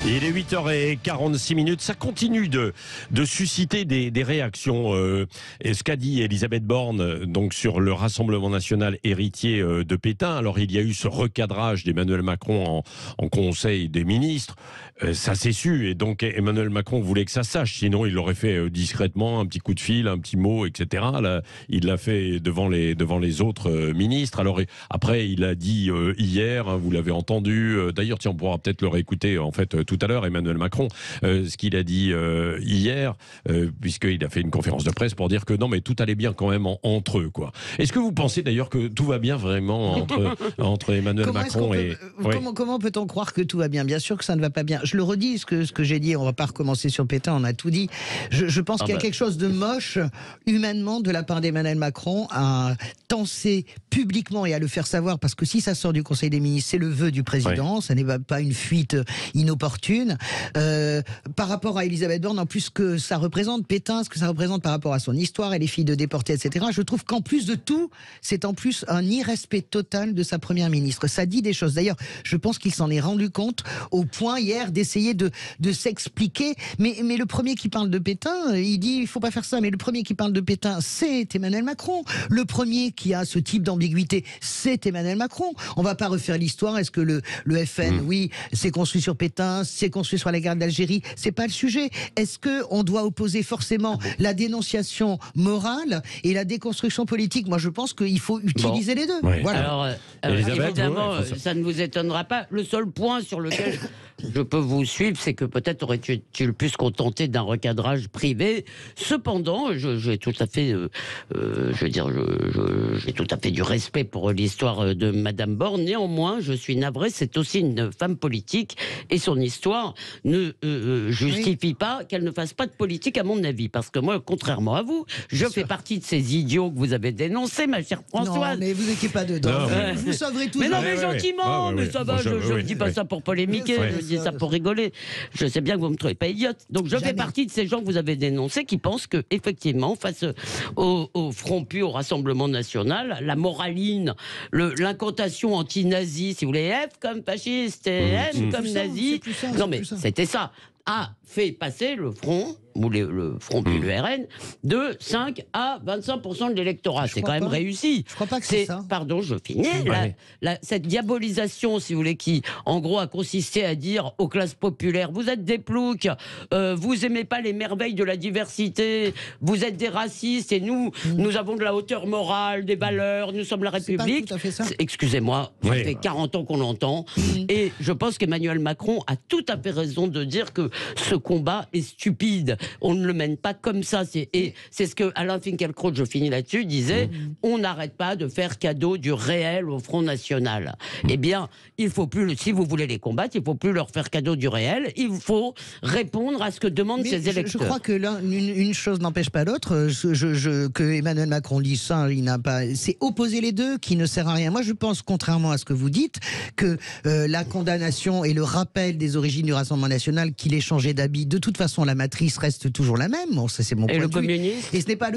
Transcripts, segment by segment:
Il est 8h46. Ça continue de susciter des réactions. Et ce qu'a dit Elisabeth Borne donc sur le Rassemblement national héritier de Pétain. Alors il y a eu ce recadrage d'Emmanuel Macron en Conseil des ministres. Ça s'est su. Et donc Emmanuel Macron voulait que ça sache. Sinon il l'aurait fait discrètement, un petit coup de fil, un petit mot, etc. Là, il l'a fait devant les autres ministres. Alors après il a dit hier, hein, vous l'avez entendu. D'ailleurs, tiens, on pourra peut-être le réécouter en fait tout à l'heure, Emmanuel Macron, ce qu'il a dit hier, puisqu'il a fait une conférence de presse pour dire que non, mais tout allait bien quand même entre eux, quoi. Est-ce que vous pensez d'ailleurs que tout va bien vraiment entre Emmanuel Macron et... Comment peut-on croire que tout va bien? Bien sûr que ça ne va pas bien. Je le redis, ce que j'ai dit, on ne va pas recommencer sur Pétain, on a tout dit. Je pense qu'il y a quelque chose de moche, humainement, de la part d'Emmanuel Macron, à tenser publiquement et à le faire savoir, parce que si ça sort du Conseil des ministres, c'est le vœu du président, ça n'est pas une fuite inopportune. Par rapport à Elisabeth Borne, en plus ce que ça représente, Pétain, ce que ça représente par rapport à son histoire et les filles de déportés, etc., je trouve qu'en plus de tout, c'est en plus un irrespect total de sa première ministre. Ça dit des choses. D'ailleurs, je pense qu'il s'en est rendu compte au point hier d'essayer de s'expliquer. Mais le premier qui parle de Pétain, il dit il faut pas faire ça. Mais le premier qui parle de Pétain, c'est Emmanuel Macron. Le premier qui a ce type d'ambiguïté, c'est Emmanuel Macron. On va pas refaire l'histoire. Est-ce que le FN, oui, c'est construit sur Pétain, c'est construit sur la guerre d'Algérie? C'est pas le sujet. Est-ce que on doit opposer forcément la dénonciation morale et la déconstruction politique? Moi, je pense qu'il faut utiliser les deux. Oui. Voilà. Alors, évidemment, ça ne vous étonnera pas. Le seul point sur lequel je peux vous suivre, c'est que peut-être aurait-il pu se contenter d'un recadrage privé. Cependant, j'ai tout à fait, j'ai tout à fait du respect pour l'histoire de Madame Borne. Néanmoins, je suis navré, c'est aussi une femme politique et son histoire ne justifie pas qu'elle ne fasse pas de politique, à mon avis. Parce que moi, contrairement à vous, je fais partie de ces idiots que vous avez dénoncés, ma chère Françoise. Non, mais vous n'étiez pas dedans. Vous sauverez toujours. Mais non, mais gentiment, mais ça va, je ne dis pas ça pour polémiquer, je dis ça pour rigoler. Je sais bien que vous ne me trouvez pas idiote. Donc je fais partie de ces gens que vous avez dénoncés qui pensent que, effectivement, face au Front Pu, au Rassemblement National, la moraline, l'incantation anti-nazi, si vous voulez, F comme fasciste et N comme nazi. Non mais c'était ça. A fait passer le Front, ou le Front Pu, le RN, de 5 à 25% de l'électorat. C'est quand même réussi. Je crois pas que c'est ça. Pardon, je finis. Cette diabolisation, si vous voulez, qui, en gros, a consisté à dire aux classes populaires, vous êtes des ploucs, vous aimez pas les merveilles de la diversité, vous êtes des racistes, et nous avons de la hauteur morale, des valeurs, nous sommes la République. Pas tout à fait ça. Excusez-moi, ça fait 40 ans qu'on l'entend. Et je pense qu'Emmanuel Macron a tout à fait raison de dire que ce combat est stupide. On ne le mène pas comme ça. Et c'est ce que Alain Finkielkraut, je finis là-dessus, disait, on n'arrête pas de faire cadeau du réel au Front National. Eh bien, il faut plus, si vous voulez les combattre, il ne faut plus leur faire cadeau du réel, il faut répondre à ce que demandent ces électeurs. Je crois que une chose n'empêche pas l'autre. Que Emmanuel Macron dise ça, c'est opposer les deux qui ne sert à rien. Moi, je pense, contrairement à ce que vous dites, que la condamnation et le rappel des origines du Rassemblement national, qu'il ait changé d'habit, de toute façon, la matrice reste toujours la même. Bon, ça, c'est mon point de vue. Et le communisme ? Et ce n'est pas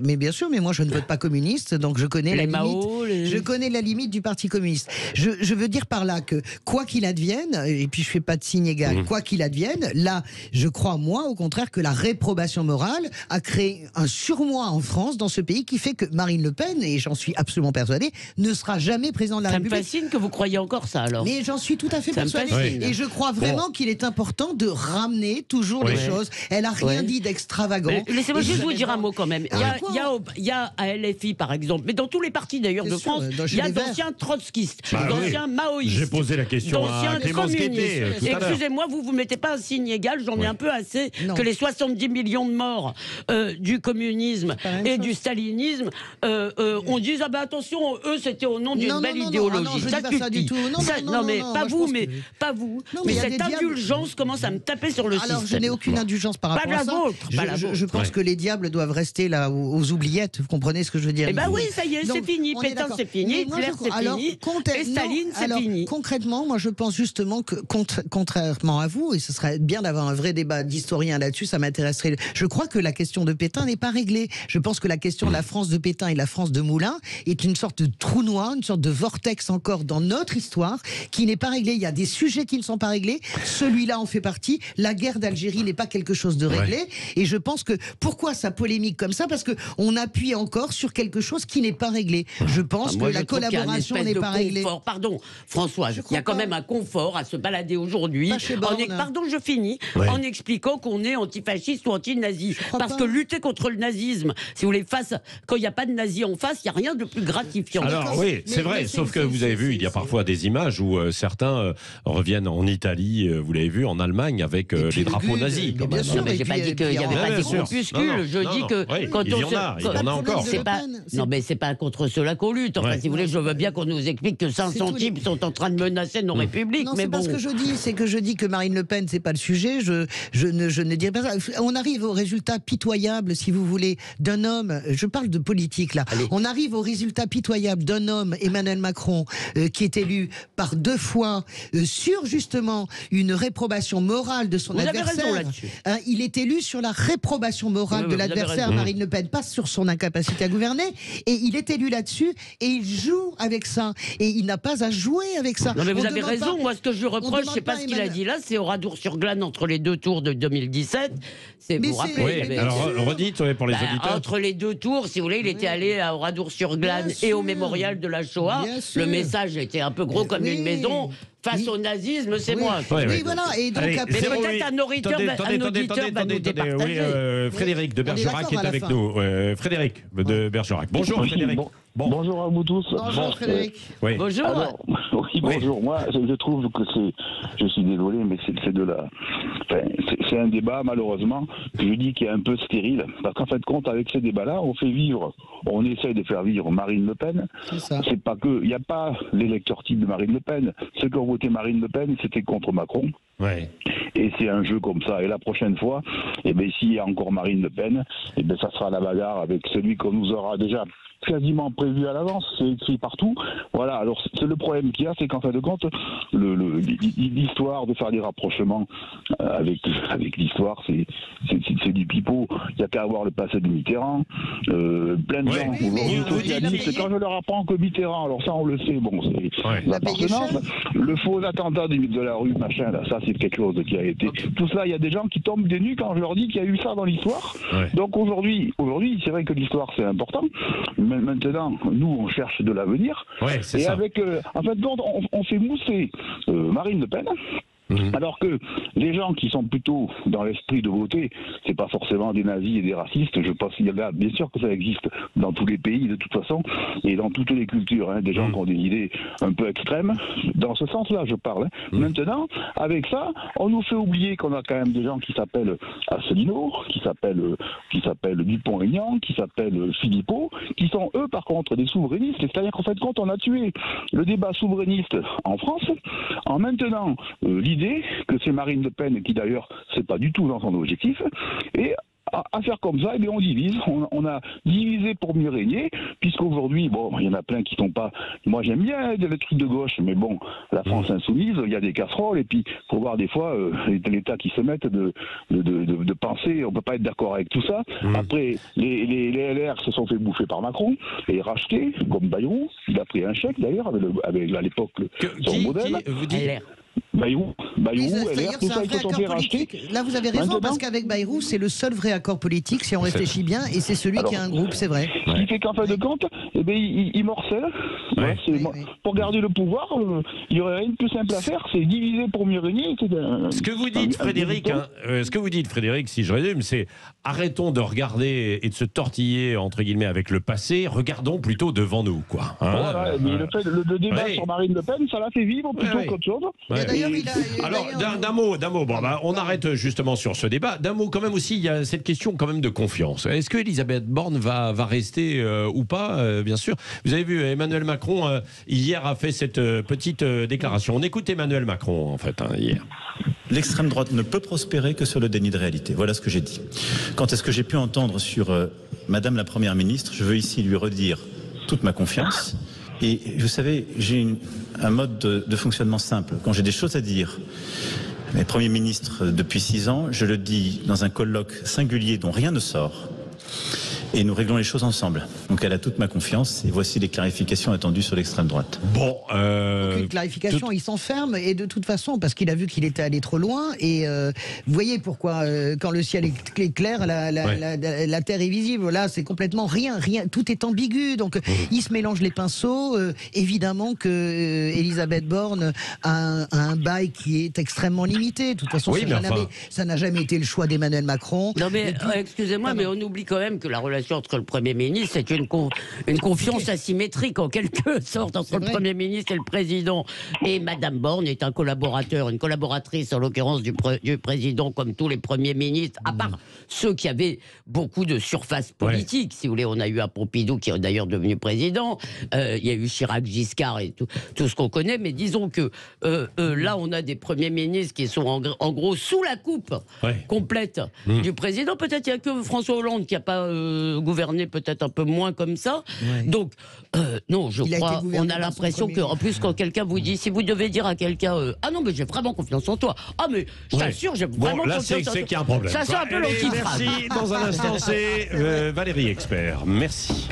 mais bien sûr, mais moi, je ne vote pas communiste, donc je connais je connais la limite du Parti communiste. Je veux dire par là que, quoi qu'il advienne, et puis je fais pas de signe égal, quoi qu'il advienne, là, je crois, moi, au contraire, que la réprobation morale a créé un surmoi en France, dans ce pays, qui fait que Marine Le Pen, et j'en suis absolument persuadée, ne sera jamais président de la République. Ça me fascine que vous croyiez encore ça, alors. Mais j'en suis tout à fait persuadée. Et je crois vraiment qu'il est important de ramener toujours les choses. Elle a rien dit d'extravagant. Laissez-moi juste vous dire un mot quand même. Il y a à LFI, par exemple, mais dans tous les partis d'ailleurs de France, il y a d'anciens trotskistes, d'anciens maoïstes. J'ai posé la question à Clémence Guettet tout à l'heure. Excusez-moi, vous mettez pas un signe égal, j'en ai un peu assez que les 70 millions de morts du communisme et du stalinisme, on dise ah ben attention, eux c'était au nom d'une belle idéologie. Ça suffit. Ça du tout. Non, mais pas vous, mais cette indulgence commence à me taper sur le système. Alors je n'ai aucune indulgence par rapport pas la vôtre. Je pense que les diables doivent rester là aux oubliettes. Vous comprenez ce que je veux dire? Eh ben oui, ça y est, c'est fini. Pétain, c'est fini. Hitler, c'est fini. Et Staline, c'est fini. Concrètement, moi, je pense justement que, contrairement à vous, et ce serait bien d'avoir un vrai débat d'historien là-dessus, ça m'intéresserait. Je crois que la question de Pétain n'est pas réglée. Je pense que la question de la France de Pétain et la France de Moulin est une sorte de trou noir, une sorte de vortex encore dans notre histoire qui n'est pas réglée. Il y a des sujets qui ne sont pas réglés. Celui-là en fait partie. La guerre d'Algérie n'est pas quelque chose de réglé. Et je pense que pourquoi ça polémique comme ça? Parce que on appuie encore sur quelque chose qui n'est pas réglé. Je pense que la collaboration n'est pas réglée. Pardon, Françoise, il y a quand même un confort à se balader aujourd'hui. Pardon, je finis. En expliquant qu'on est antifasciste ou anti-nazi. Parce que lutter contre le nazisme, si vous voulez, quand il n'y a pas de nazis en face, il n'y a rien de plus gratifiant. Alors oui, c'est vrai, sauf que vous avez vu, il y a parfois des images où certains reviennent en Italie, vous l'avez vu, en Allemagne, avec les drapeaux nazis. Bien sûr, mais j'ai pas dit qu'il n'y avait pas des groupuscules. Je dis que quand il y en a encore. Non, mais c'est pas contre cela qu'on lutte. Enfin, si vous voulez, je veux bien qu'on nous explique que 500 types sont en train de menacer nos républiques. Non, c'est pas ce que je dis, c'est que je dis que Marine Le Pen, c'est pas le sujet. Je ne dirais pas ça. On arrive au résultat pitoyable, si vous voulez, d'un homme. Je parle de politique là. Allez. On arrive au résultat pitoyable d'un homme, Emmanuel Macron, qui est élu par 2 fois sur justement une réprobation morale de son adversaire. Vous avez raison là-dessus. Il est élu sur la réprobation morale de l'adversaire, Marine Le Pen, pas sur son incapacité à gouverner. Et il est élu là-dessus et il joue avec ça. Et il n'a pas à jouer avec ça. Non mais vous avez raison. Moi, ce que je reproche, je sais pas ce qu'il a dit là, c'est Oradour-sur-Glane entre les 2 tours de 2017. Vous vous rappelez? Oui, alors redites pour les auditeurs. Entre les 2 tours, si vous voulez, il était allé à Oradour-sur-Glane et au mémorial de la Shoah. Le message était un peu gros comme une maison. Face au nazisme, c'est moi. Oui, voilà. Et donc, mais peut-être un auditeur va nous départager. Frédéric de Bergerac est avec nous. Frédéric de Bergerac. Bonjour Frédéric. Bonjour à vous tous. Bonjour Frédéric. Bonjour. Alors, bonjour. Moi, je trouve que je suis désolé, mais c'est de la... Enfin, c'est un débat, malheureusement, que je dis qui est un peu stérile. Parce qu'en fait, compte avec ces débats-là, on essaye de faire vivre Marine Le Pen. C'est pas que... Il n'y a pas l'électeur type de Marine Le Pen. Ceux qui ont voté Marine Le Pen, c'était contre Macron. Ouais. Et c'est un jeu comme ça. Et la prochaine fois, s'il y a encore Marine Le Pen, ça sera la bagarre avec celui qu'on nous aura déjà quasiment prévu à l'avance, c'est écrit partout. Voilà, alors c'est le problème qu'il y a, c'est qu'en fin de compte, l'histoire de faire des rapprochements avec l'histoire, c'est du pipeau. Il n'y a qu'à avoir le passé de Mitterrand. Plein de gens aujourd'hui socialistes, quand je leur apprends que Mitterrand, alors ça on le sait, bon, c'est l'appartenance. Le faux attentat de la rue, machin, là, ça c'est quelque chose qui a été... Tout ça, il y a des gens qui tombent des nues quand je leur dis qu'il y a eu ça dans l'histoire. Ouais. Donc aujourd'hui, c'est vrai que l'histoire c'est important. Maintenant, nous, on cherche de l'avenir. Ouais, et ça. Avec, en fait, on fait mousser Marine Le Pen. Alors que les gens qui sont plutôt dans l'esprit de voter, c'est pas forcément des nazis et des racistes. Je pense qu'il y a bien sûr que ça existe dans tous les pays de toute façon et dans toutes les cultures, des gens qui ont des idées un peu extrêmes. Dans ce sens-là, je parle. Maintenant, avec ça, on nous fait oublier qu'on a quand même des gens qui s'appellent Asselineau, qui s'appellent Dupont-Aignan, qui s'appellent Philippot, qui sont eux par contre des souverainistes. C'est-à-dire qu'en fait, quand on a tué le débat souverainiste en France, en maintenant l'idée que c'est Marine Le Pen, qui d'ailleurs c'est pas du tout dans son objectif, et à faire comme ça, on divise. On a divisé pour mieux régner, puisqu'aujourd'hui, il y en a plein qui sont pas... Moi, j'aime bien les trucs de gauche, mais bon, la France insoumise, il y a des casseroles, et puis, faut voir des fois l'État qui se mettent de penser, on peut pas être d'accord avec tout ça. Après, les LR se sont fait bouffer par Macron, et racheter, comme Bayrou, il a pris un chèque, d'ailleurs, avec à l'époque, son modèle. Vous dites LR. Bayrou, LR, tout ça, ils se sont fait racheter. Là, vous avez raison, parce qu'avec Bayrou, c'est le seul vrai accord politique, si on réfléchit bien, et c'est celui qui a un groupe, c'est vrai. Ce qui fait qu'en fin de compte, il morcelle. Pour garder le pouvoir, il y aurait rien de plus simple à faire, c'est diviser pour mieux régner. Ce que vous dites, Frédéric, si je résume, c'est arrêtons de regarder et de se tortiller, entre guillemets, avec le passé, regardons plutôt devant nous, quoi. Voilà, mais le débat sur Marine Le Pen, ça l'a fait vivre plutôt qu'autre chose. Il y a Alors, d'un mot. Bon, on arrête justement sur ce débat. D'un mot, quand même aussi, il y a cette question quand même de confiance. Est-ce que Elisabeth Borne va rester ou pas, bien sûr. Vous avez vu, Emmanuel Macron, hier, a fait cette petite déclaration. On écoute Emmanuel Macron, en fait, hier. L'extrême droite ne peut prospérer que sur le déni de réalité. Voilà ce que j'ai dit. Quant à ce que j'ai pu entendre sur Madame la Première ministre, je veux ici lui redire toute ma confiance. Et vous savez, j'ai un mode de fonctionnement simple. Quand j'ai des choses à dire, mes premiers ministres depuis 6 ans, je le dis dans un colloque singulier dont rien ne sort. Et nous réglons les choses ensemble. Donc elle a toute ma confiance et voici les clarifications attendues sur l'extrême droite. Bon, aucune clarification, il s'enferme et de toute façon parce qu'il a vu qu'il était allé trop loin et vous voyez pourquoi quand le ciel est clair, la terre est visible. Là, c'est complètement rien, tout est ambigu. Donc il se mélange les pinceaux. Évidemment que Elisabeth Borne a un bail qui est extrêmement limité. De toute façon, ça n'a jamais été le choix d'Emmanuel Macron. Non mais excusez-moi, mais on oublie quand même que la relation entre le Premier ministre, c'est une confiance asymétrique en quelque sorte entre le Premier ministre et le Président. Et Madame Borne est un collaborateur, une collaboratrice en l'occurrence du Président, comme tous les Premiers ministres, à part ceux qui avaient beaucoup de surface politique. Si vous voulez, on a eu un Pompidou qui est d'ailleurs devenu Président, il y a eu Chirac, Giscard et tout ce qu'on connaît, mais disons que là on a des Premiers ministres qui sont en gros sous la coupe complète du Président. Peut-être il n'y a que François Hollande qui n'a pas gouverner peut-être un peu moins comme ça. Donc, non, je crois, on a l'impression que, en plus, quand quelqu'un vous dit, si vous devez dire à quelqu'un, ah non, mais j'ai vraiment confiance en toi. Ah, mais je t'assure, j'ai vraiment confiance en toi. C'est qu'il y a un problème. Ça, c'est un peu l'anti-phrase. Merci. Dans un instant, c'est Valérie Expert. Merci.